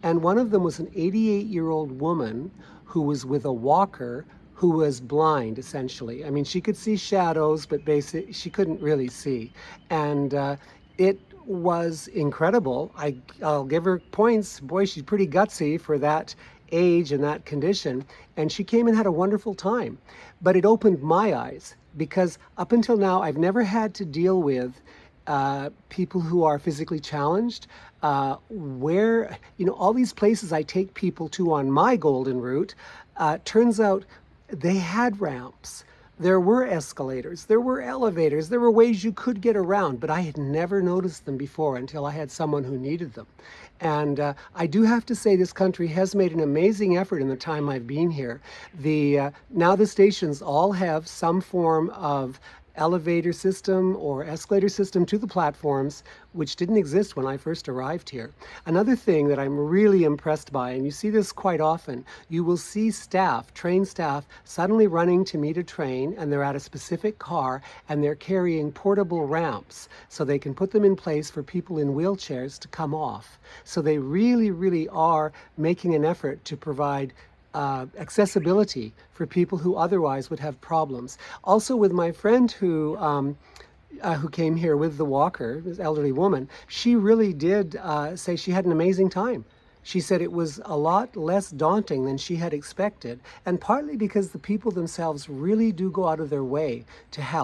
And one of them was an 88-year-old woman who was with a walker who was blind, essentially. I mean, she could see shadows, but basically she couldn't really see. And it was incredible. I'll give her points. Boy, she's pretty gutsy for that age and that condition. And she came and had a wonderful time. But it opened my eyes because up until now, I've never had to deal with people who are physically challenged, where, all these places I take people to on my golden route, turns out they had ramps. There were escalators, there were elevators, there were ways you could get around, but I had never noticed them before until I had someone who needed them. And I do have to say this country has made an amazing effort in the time I've been here. Now the stations all have some form of elevator system or escalator system to the platforms, which didn't exist when I first arrived here. Another thing that I'm really impressed by, and you see this quite often, you will see staff, train staff, suddenly running to meet a train, and they're at a specific car, and they're carrying portable ramps so they can put them in place for people in wheelchairs to come off. So they really, really are making an effort to provide accessibility for people who otherwise would have problems. Also, with my friend who came here with the walker, this elderly woman, she really did say she had an amazing time. She said it was a lot less daunting than she had expected, and partly because the people themselves really do go out of their way to help.